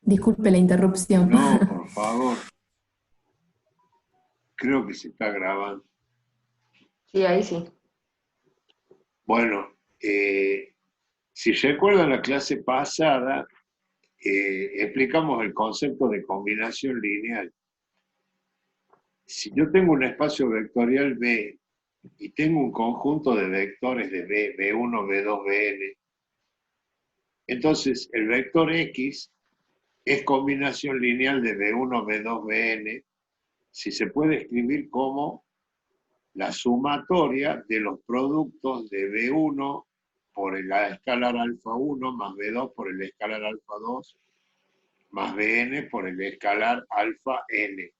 Disculpe la interrupción. No, por favor, creo que se está grabando. Sí, ahí sí. Bueno, si recuerdan la clase pasada, explicamos el concepto de combinación lineal. Si yo tengo un espacio vectorial B y tengo un conjunto de vectores de B, B1, B2, Bn, entonces el vector X es combinación lineal de B1, B2, Bn, si se puede escribir como la sumatoria de los productos de B1 por el escalar alfa 1 más B2 por el escalar alfa 2 más Bn por el escalar alfa n.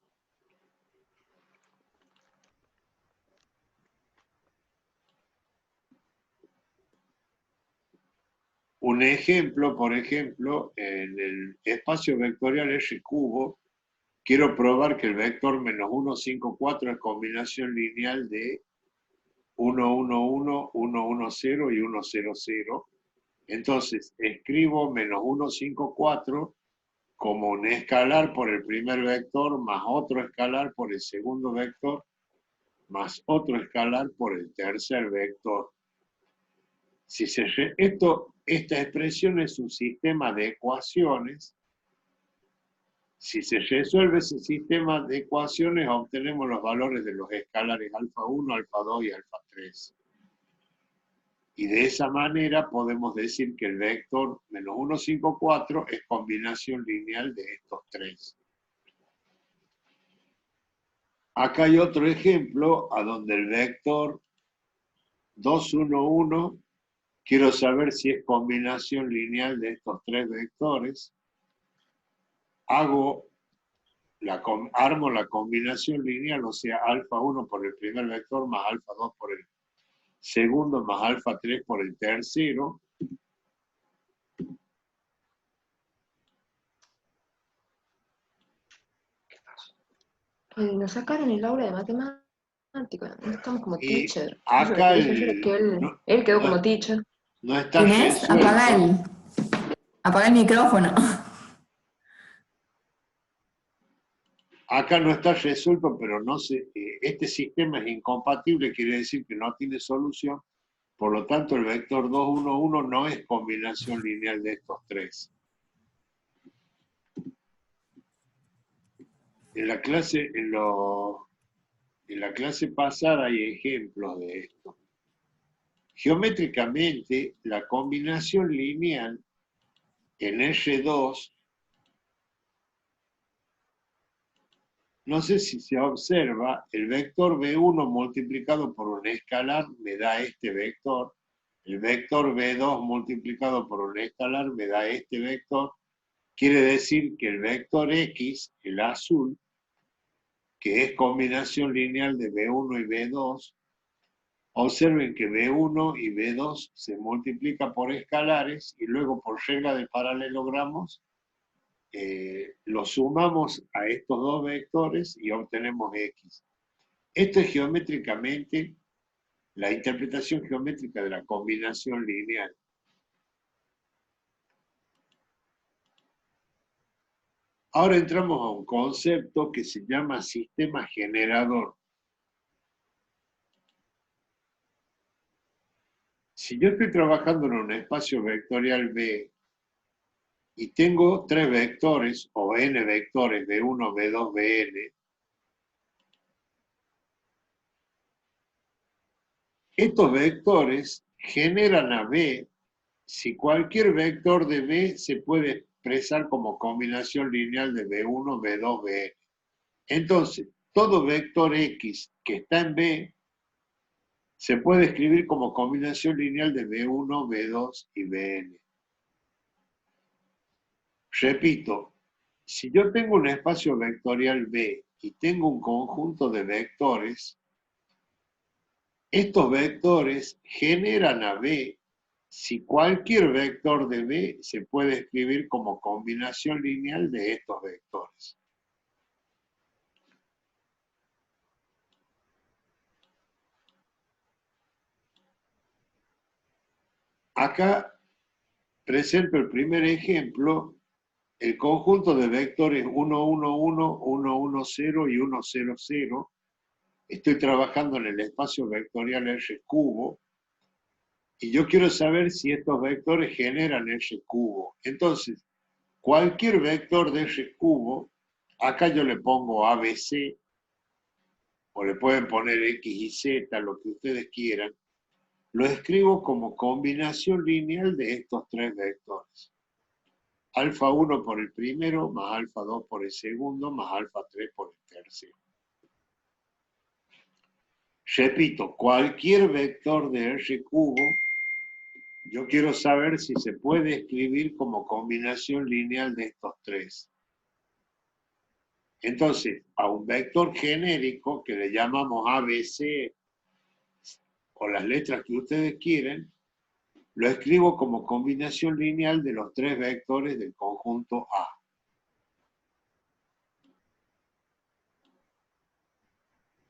Un ejemplo, por ejemplo, en el espacio vectorial R cubo, quiero probar que el vector menos 1, 5, 4 es combinación lineal de 1, 1, 1, 1, 1, 0 y 1, 0, 0. Entonces, escribo menos 1, 5, 4 como un escalar por el primer vector, más otro escalar por el segundo vector, más otro escalar por el tercer vector. Si esta expresión es un sistema de ecuaciones. Si se resuelve ese sistema de ecuaciones, obtenemos los valores de los escalares alfa 1, alfa 2 y alfa 3. Y de esa manera podemos decir que el vector menos 1, 5, 4 es combinación lineal de estos tres. Acá hay otro ejemplo a donde el vector 2, 1, 1, quiero saber si es combinación lineal de estos tres vectores. Armo la combinación lineal, o sea, alfa 1 por el primer vector más alfa 2 por el segundo más alfa 3 por el tercero. Nos sacaron el aula de matemática. No estamos como Y teacher. Eso lo que acá dije ayer es que no, él quedó no, como teacher. no está Inés, resuelto. apaga el micrófono. Acá no está resuelto, pero no sé, este sistema es incompatible, quiere decir que no tiene solución. Por lo tanto, el vector 2, 1, 1 no es combinación lineal de estos tres. En la clase, en la clase pasada hay ejemplos de esto. Geométricamente, la combinación lineal en R2, no sé si se observa, el vector B1 multiplicado por un escalar me da este vector, el vector B2 multiplicado por un escalar me da este vector, quiere decir que el vector X, el azul, que es combinación lineal de B1 y B2, observen que B1 y B2 se multiplican por escalares y luego por regla de paralelogramos lo sumamos a estos dos vectores y obtenemos X. Esto es geométricamente la interpretación geométrica de la combinación lineal. Ahora entramos a un concepto que se llama sistema generador. Si yo estoy trabajando en un espacio vectorial B y tengo tres vectores o n vectores B1, B2, Bn, estos vectores generan a B si cualquier vector de B se puede expresar como combinación lineal de B1, B2, Bn. Entonces, todo vector X que está en B se puede escribir como combinación lineal de B1, B2 y Bn. Repito, si yo tengo un espacio vectorial B y tengo un conjunto de vectores, estos vectores generan a B si cualquier vector de B se puede escribir como combinación lineal de estos vectores. Acá presento el primer ejemplo el conjunto de vectores 1, 1, 1, 1, 1, 0 y 1, 0, 0. Estoy trabajando en el espacio vectorial R cubo, y yo quiero saber si estos vectores generan R cubo. Entonces, cualquier vector de R cubo, acá yo le pongo ABC, o le pueden poner X y Z, lo que ustedes quieran, lo escribo como combinación lineal de estos tres vectores. Alfa 1 por el primero, más alfa 2 por el segundo, más alfa 3 por el tercero. Repito, cualquier vector de R cubo, yo quiero saber si se puede escribir como combinación lineal de estos tres. Entonces, a un vector genérico que le llamamos ABC, o las letras que ustedes quieren, lo escribo como combinación lineal de los tres vectores del conjunto A.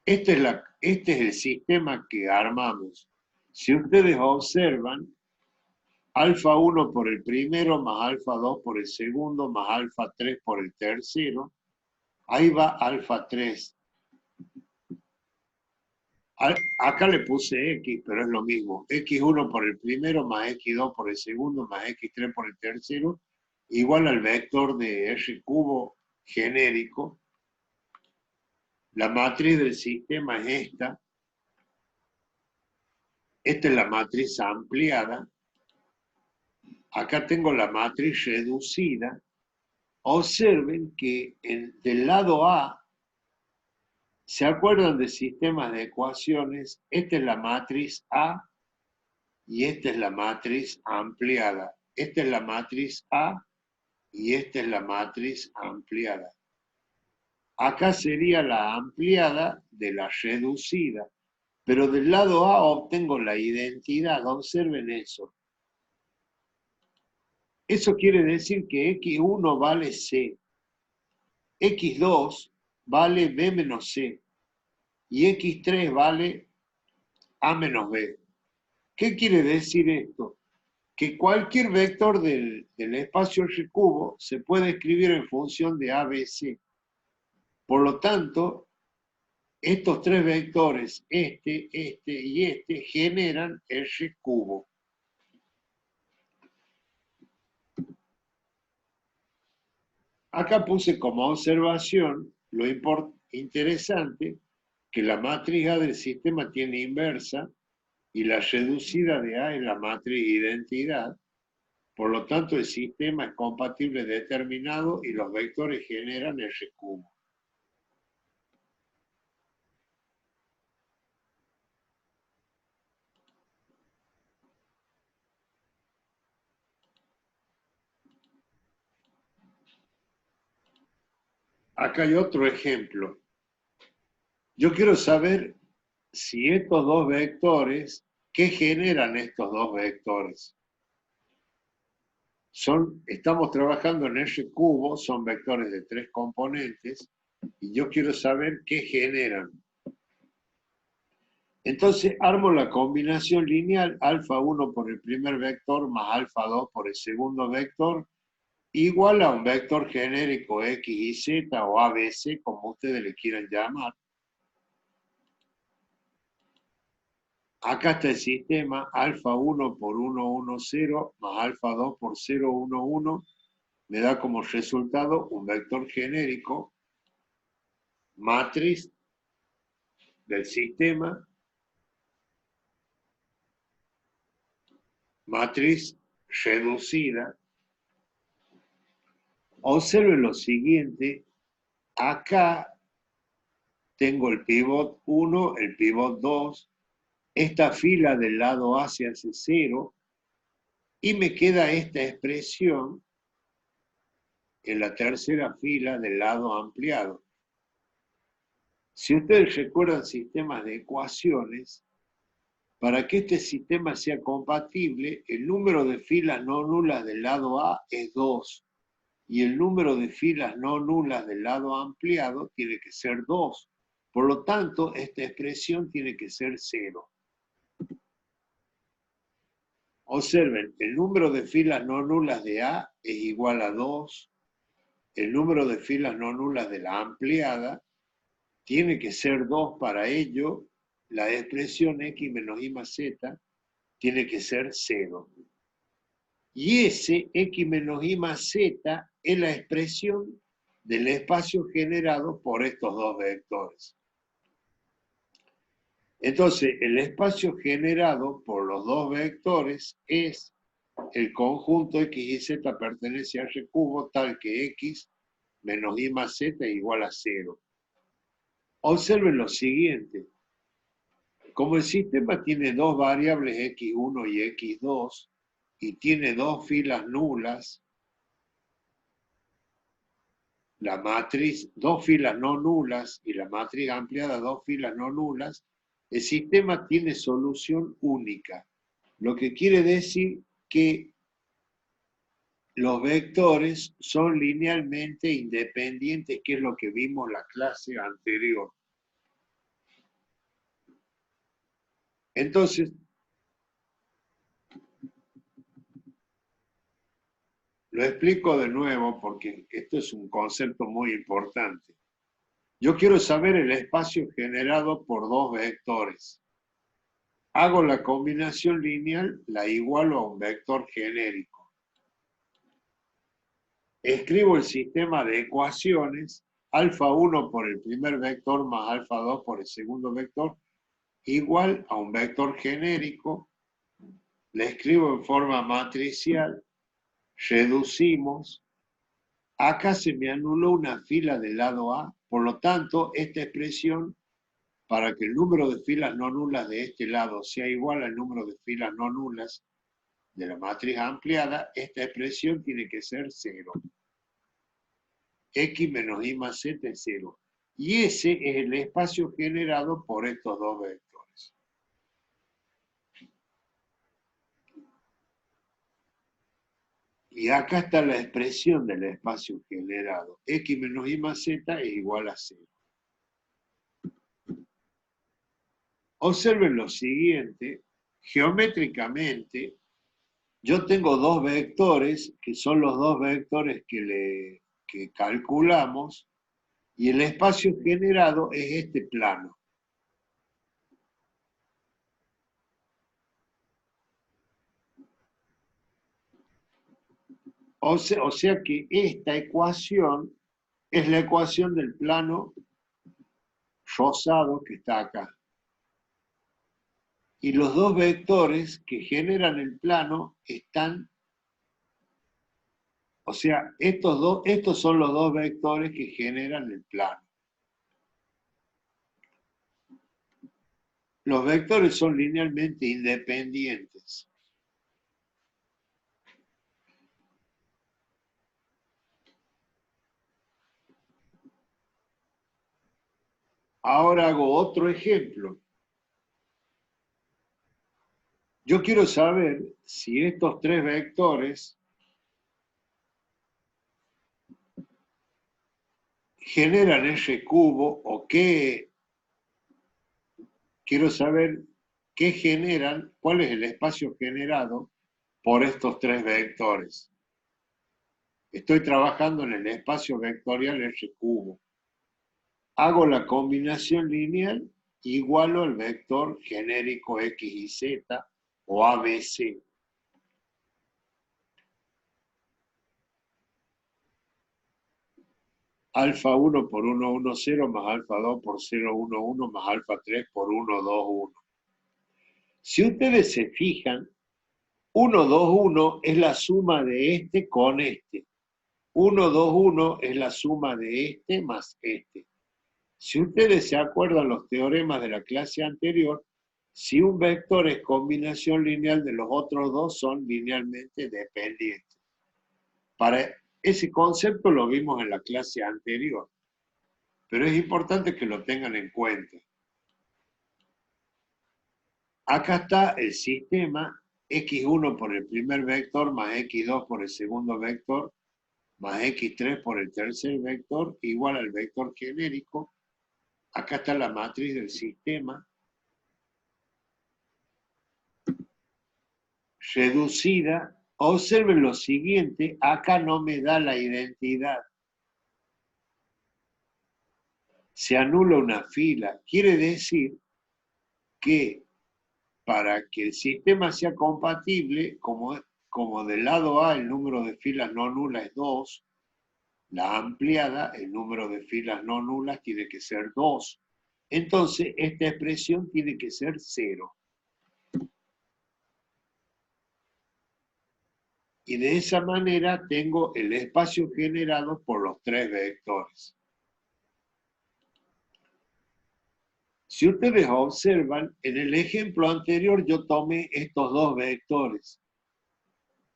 Este es el sistema que armamos. Si ustedes observan, alfa 1 por el primero, más alfa 2 por el segundo, más alfa 3 por el tercero, ahí va alfa 3. Acá le puse X, pero es lo mismo. X1 por el primero, más X2 por el segundo, más X3 por el tercero, igual al vector de R cubo genérico. La matriz del sistema es esta. Esta es la matriz ampliada. Acá tengo la matriz reducida. Observen que del lado A, ¿se acuerdan de sistemas de ecuaciones? Esta es la matriz A y esta es la matriz ampliada. Esta es la matriz A y esta es la matriz ampliada. Acá sería la ampliada de la reducida, pero del lado A obtengo la identidad. Observen eso. Eso quiere decir que X1 vale C, X2 vale B menos C y X3 vale A menos B. ¿Qué quiere decir esto? Que cualquier vector del espacio R cubo se puede escribir en función de ABC. Por lo tanto, estos tres vectores, este y este, generan R cubo. Acá puse como observación lo interesante que la matriz A del sistema tiene inversa y la reducida de A es la matriz identidad. Por lo tanto, el sistema es compatible determinado y los vectores generan R cubo. Acá hay otro ejemplo. Yo quiero saber si estos dos vectores, ¿qué generan estos dos vectores? Estamos trabajando en R cubo, son vectores de tres componentes, y yo quiero saber qué generan. Entonces armo la combinación lineal alfa 1 por el primer vector más alfa 2 por el segundo vector, igual a un vector genérico X y Z o ABC, como ustedes le quieran llamar. Acá está el sistema alfa 1 por 1, 1, 0 más alfa 2 por 0, 1, 1. Me da como resultado un vector genérico, matriz del sistema, matriz reducida. Observen lo siguiente, acá tengo el pivot 1, el pivot 2, esta fila del lado A se hace 0, y me queda esta expresión en la tercera fila del lado ampliado. Si ustedes recuerdan sistemas de ecuaciones, para que este sistema sea compatible, el número de filas no nulas del lado A es 2, y el número de filas no nulas del lado ampliado tiene que ser 2. Por lo tanto, esta expresión tiene que ser 0. Observen, el número de filas no nulas de A es igual a 2, el número de filas no nulas de la ampliada tiene que ser 2 para ello, la expresión x menos y más z tiene que ser 0. Y ese x menos y más z es la expresión del espacio generado por estos dos vectores. Entonces, el espacio generado por los dos vectores es el conjunto x y z pertenece a R cubo tal que x menos y más z igual a 0. Observen lo siguiente. Como el sistema tiene dos variables x1 y x2 y tiene dos filas nulas, la matriz, dos filas no nulas y la matriz ampliada, dos filas no nulas, el sistema tiene solución única. Lo que quiere decir que los vectores son linealmente independientes, que es lo que vimos en la clase anterior. Entonces, lo explico de nuevo porque esto es un concepto muy importante. Yo quiero saber el espacio generado por dos vectores. Hago la combinación lineal, la igualo a un vector genérico. Escribo el sistema de ecuaciones, alfa 1 por el primer vector más alfa 2 por el segundo vector, igual a un vector genérico. Le escribo en forma matricial, reducimos. Acá se me anuló una fila del lado A, por lo tanto, esta expresión, para que el número de filas no nulas de este lado sea igual al número de filas no nulas de la matriz ampliada, esta expresión tiene que ser 0. X menos y más z es 0. Y ese es el espacio generado por estos dos vectores. Y acá está la expresión del espacio generado. X menos y más z es igual a 0. Observen lo siguiente. Geométricamente, yo tengo dos vectores, que son los dos vectores que calculamos, y el espacio generado es este plano. O sea que esta ecuación es la ecuación del plano rosado que está acá. Y los dos vectores que generan el plano están, o sea, estos son los dos vectores que generan el plano. Los vectores son linealmente independientes. Ahora hago otro ejemplo. Yo quiero saber si estos tres vectores generan R cubo o qué. Quiero saber qué generan, cuál es el espacio generado por estos tres vectores. Estoy trabajando en el espacio vectorial R cubo. Hago la combinación lineal, igualo al vector genérico X y Z o ABC. Alfa 1 por 1, 1, 0 más alfa 2 por 0, 1, 1 más alfa 3 por 1, 2, 1. Si ustedes se fijan, 1, 2, 1 es la suma de este con este. 1, 2, 1 es la suma de este más este. Si ustedes se acuerdan los teoremas de la clase anterior, si un vector es combinación lineal de los otros dos, son linealmente dependientes. Para ese concepto lo vimos en la clase anterior, pero es importante que lo tengan en cuenta. Acá está el sistema x1 por el primer vector más x2 por el segundo vector más x3 por el tercer vector igual al vector genérico. Acá está la matriz del sistema reducida. Observen lo siguiente, acá no me da la identidad. se anula una fila. Quiere decir que para que el sistema sea compatible, como del lado A el número de filas no nulas es 2, la ampliada, el número de filas no nulas tiene que ser 2. Entonces, esta expresión tiene que ser 0. Y de esa manera tengo el espacio generado por los 3 vectores. Si ustedes observan, en el ejemplo anterior yo tomé estos 2 vectores.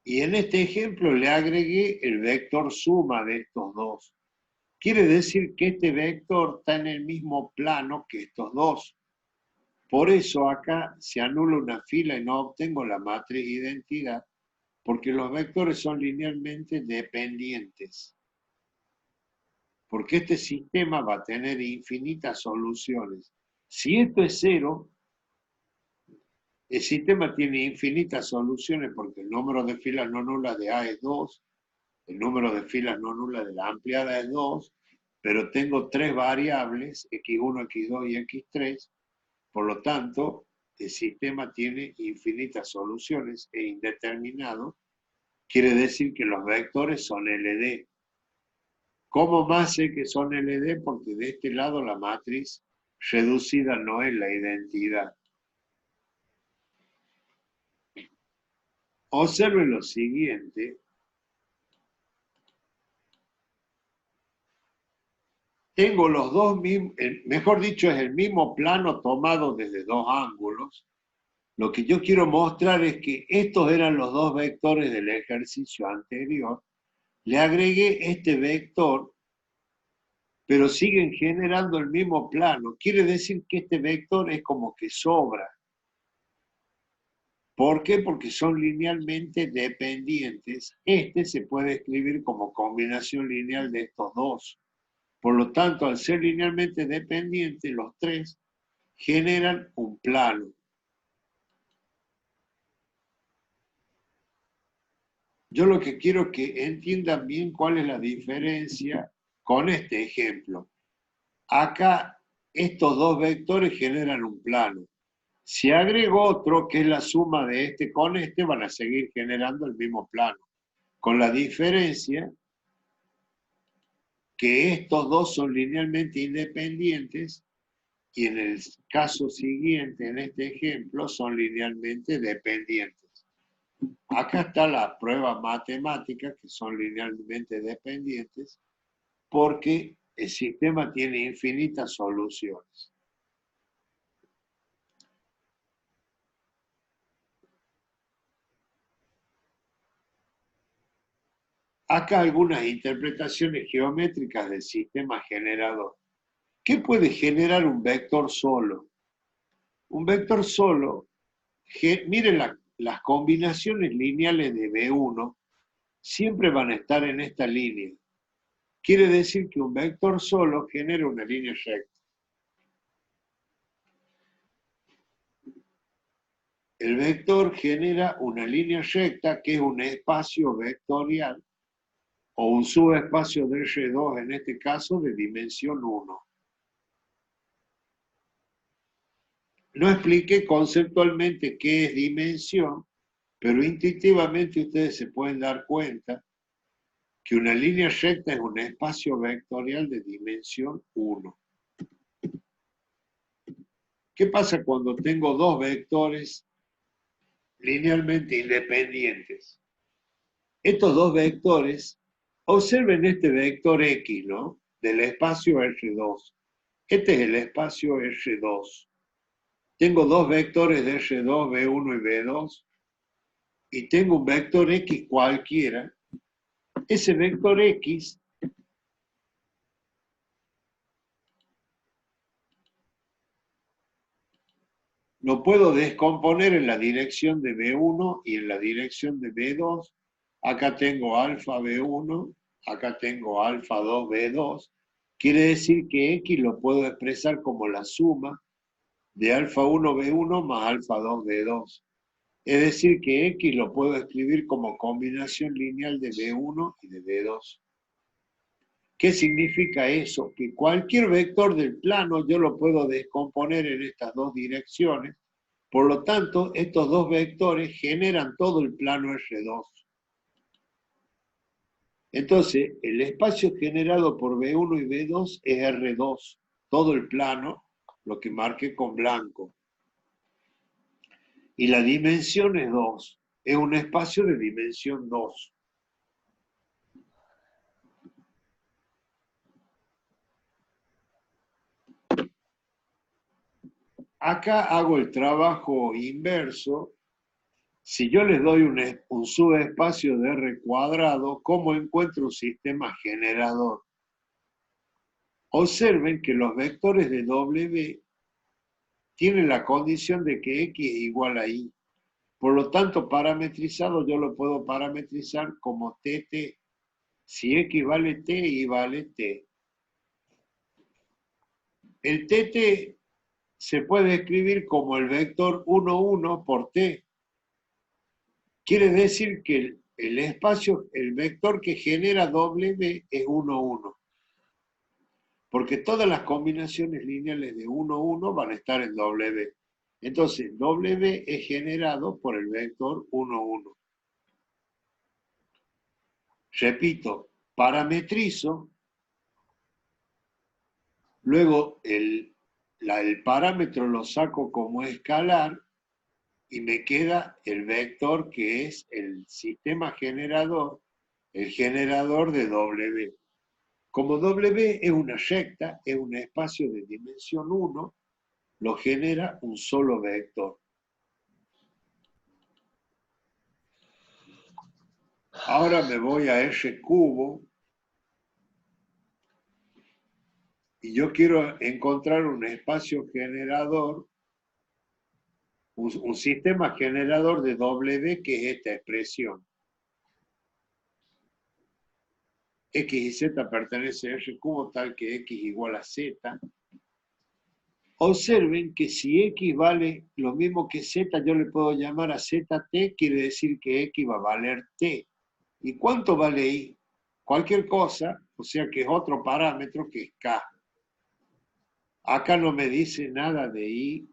Y en este ejemplo le agregué el vector suma de estos 2. Quiere decir que este vector está en el mismo plano que estos 2. Por eso acá se anula una fila y no obtengo la matriz identidad, porque los vectores son linealmente dependientes. Porque este sistema va a tener infinitas soluciones. Si esto es 0, el sistema tiene infinitas soluciones porque el número de filas no nulas de A es 2, el número de filas no nulas de la ampliada es 2, pero tengo 3 variables, x1, x2 y x3, por lo tanto, el sistema tiene infinitas soluciones e indeterminado, quiere decir que los vectores son LD. ¿Cómo más sé que son LD? Porque de este lado la matriz reducida no es la identidad. Observen lo siguiente. Tengo los dos mismos, mejor dicho, es el mismo plano tomado desde 2 ángulos. Lo que yo quiero mostrar es que estos eran los 2 vectores del ejercicio anterior. Le agregué este vector, pero siguen generando el mismo plano. Quiere decir que este vector es como que sobra. ¿Por qué? Porque son linealmente dependientes. Este se puede escribir como combinación lineal de estos 2. Por lo tanto, al ser linealmente dependientes, los 3 generan un plano. Yo lo que quiero es que entiendan bien cuál es la diferencia con este ejemplo. Acá estos 2 vectores generan un plano. Si agrego otro, que es la suma de este con este, van a seguir generando el mismo plano. Con la diferencia que estos 2 son linealmente independientes y en el caso siguiente, en este ejemplo, son linealmente dependientes. Acá está la prueba matemática, que son linealmente dependientes, porque el sistema tiene infinitas soluciones. Acá algunas interpretaciones geométricas del sistema generador. ¿Qué puede generar un vector solo? Un vector solo, miren las combinaciones lineales de B1, siempre van a estar en esta línea. Quiere decir que un vector solo genera una línea recta. El vector genera una línea recta que es un espacio vectorial o un subespacio de R2, en este caso de dimensión 1. No expliqué conceptualmente qué es dimensión, pero intuitivamente ustedes se pueden dar cuenta que una línea recta es un espacio vectorial de dimensión 1. ¿Qué pasa cuando tengo 2 vectores linealmente independientes? Estos 2 vectores, observen este vector X, ¿no? Del espacio R2. Este es el espacio R2. Tengo 2 vectores de R2, B1 y B2, y tengo un vector X cualquiera. Ese vector X lo puedo descomponer en la dirección de B1 y en la dirección de B2. Acá tengo alfa B1, acá tengo alfa 2 B2. Quiere decir que X lo puedo expresar como la suma de alfa 1 B1 más alfa 2 B2. Es decir que X lo puedo escribir como combinación lineal de B1 y de B2. ¿Qué significa eso? Que cualquier vector del plano yo lo puedo descomponer en estas dos direcciones. Por lo tanto, estos dos vectores generan todo el plano R2. Entonces, el espacio generado por B1 y B2 es R2, todo el plano, lo que marqué con blanco. Y la dimensión es 2, es un espacio de dimensión 2. Acá hago el trabajo inverso. Si yo les doy un subespacio de R cuadrado, ¿cómo encuentro un sistema generador? Observen que los vectores de W tienen la condición de que X es igual a Y. Por lo tanto, parametrizado yo lo puedo parametrizar como TT. Si X vale T, Y vale T. El TT se puede escribir como el vector 1, 1 por T. Quiere decir que el espacio, el vector que genera W es 1, 1. Porque todas las combinaciones lineales de 1, 1 van a estar en W. Entonces, W es generado por el vector 1, 1. Repito, parametrizo, luego el parámetro lo saco como escalar y me queda el vector que es el sistema generador, el generador de W. Como W es una recta, es un espacio de dimensión 1, lo genera un solo vector. Ahora me voy a R cubo y yo quiero encontrar un espacio generador, un sistema generador de W que es esta expresión. X y Z pertenece a R cubo tal que X igual a Z. Observen que si X vale lo mismo que Z, yo le puedo llamar a ZT, quiere decir que X va a valer T. ¿Y cuánto vale Y? Cualquier cosa, o sea que es otro parámetro que es K. Acá no me dice nada de Y,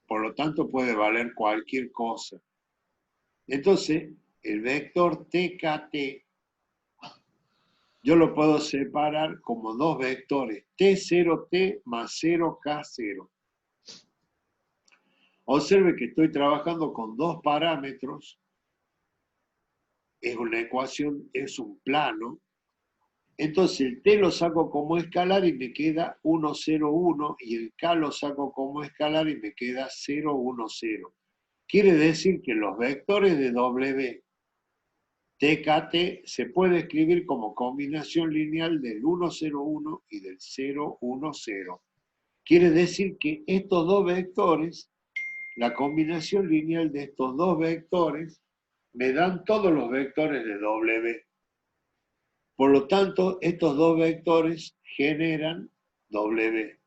por lo tanto puede valer cualquier cosa. Entonces, el vector TKT, yo lo puedo separar como dos vectores, T0T más 0K0. Observe que estoy trabajando con dos parámetros, es una ecuación, es un plano. Entonces el T lo saco como escalar y me queda 1, 0, 1, y el K lo saco como escalar y me queda 0, 1, 0. Quiere decir que los vectores de W, TKT, se puede escribir como combinación lineal del 1, 0, 1 y del 0, 1, 0. Quiere decir que estos dos vectores, la combinación lineal de estos dos vectores, me dan todos los vectores de W. Por lo tanto, estos dos vectores generan W.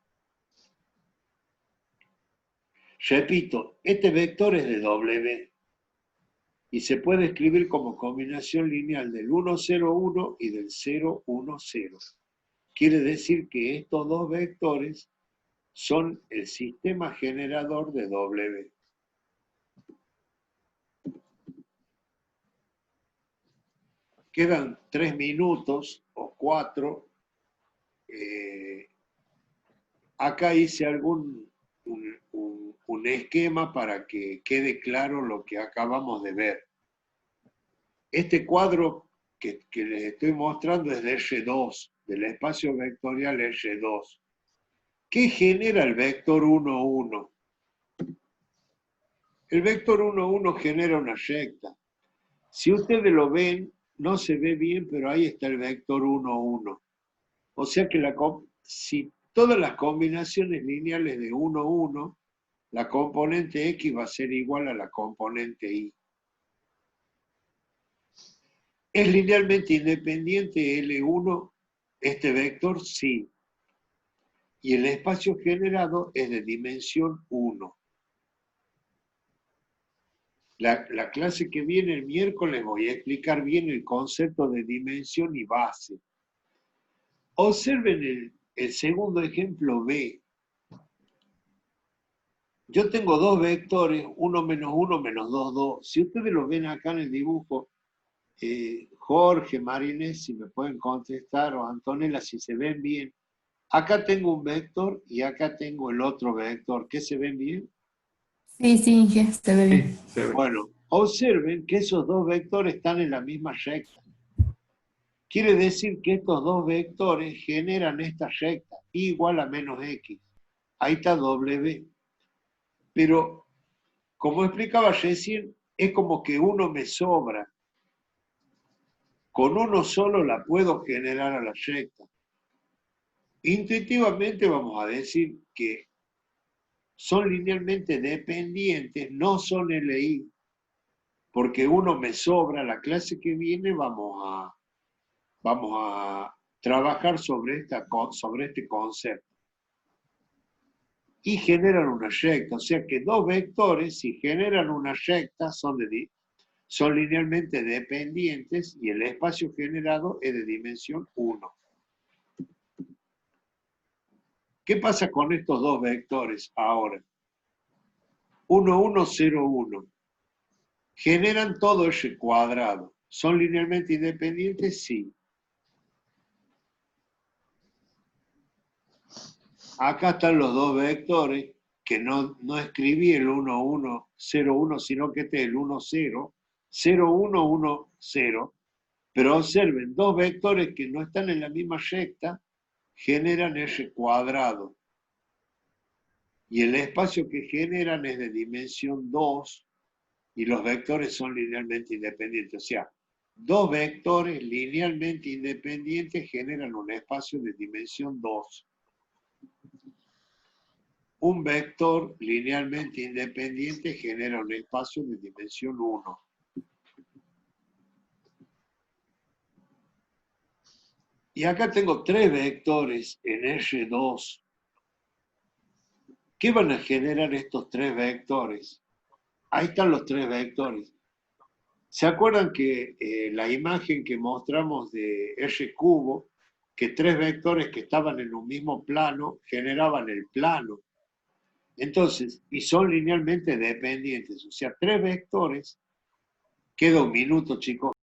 Repito, este vector es de W y se puede escribir como combinación lineal del 1, 0, 1 y del 0, 1, 0. Quiere decir que estos dos vectores son el sistema generador de W. Quedan 3 minutos o 4. Acá hice un esquema para que quede claro lo que acabamos de ver. Este cuadro que les estoy mostrando es de R2, del espacio vectorial R2. ¿Qué genera el vector 1, 1? El vector 1, 1 genera una recta. Si ustedes lo ven, no se ve bien, pero ahí está el vector 1, 1. O sea que si todas las combinaciones lineales de 1, 1, la componente X va a ser igual a la componente Y. ¿Es linealmente independiente L1 este vector? Sí. Y el espacio generado es de dimensión 1. La clase que viene el miércoles voy a explicar bien el concepto de dimensión y base. Observen el segundo ejemplo B. Yo tengo dos vectores, 1 menos 1 menos 2, 2. Si ustedes lo ven acá en el dibujo, Jorge, Marines, si me pueden contestar, o Antonella, si se ven bien. Acá tengo un vector y acá tengo el otro vector. ¿Qué se ven bien? Sí, sí, Inge, se ve bien. Se ve. Bueno, observen que esos dos vectores están en la misma recta. Quiere decir que estos dos vectores generan esta recta, y igual a menos x. Ahí está W. Pero, como explicaba recién, es como que uno me sobra. Con uno solo la puedo generar a la recta. Intuitivamente vamos a decir que son linealmente dependientes, no son LI, porque uno me sobra. La clase que viene vamos a trabajar sobre este concepto. Y generan una recta, o sea que dos vectores, si generan una recta, son linealmente dependientes y el espacio generado es de dimensión 1. ¿Qué pasa con estos dos vectores ahora? 1, 1, 0, 1. ¿Generan todo ese cuadrado? ¿Son linealmente independientes? Sí. Acá están los dos vectores, que no escribí el 1, 1, 0, 1, sino que este es el 1, 0, 0, 1, 1, 0. Pero observen, dos vectores que no están en la misma recta generan ese cuadrado. Y el espacio que generan es de dimensión 2 y los vectores son linealmente independientes. O sea, dos vectores linealmente independientes generan un espacio de dimensión 2. Un vector linealmente independiente genera un espacio de dimensión 1. Y acá tengo tres vectores en R2. ¿Qué van a generar estos tres vectores? Ahí están los tres vectores. ¿Se acuerdan que la imagen que mostramos de R cubo, que tres vectores que estaban en un mismo plano generaban el plano? Entonces, y son linealmente dependientes, o sea, tres vectores. Queda un minuto, chicos.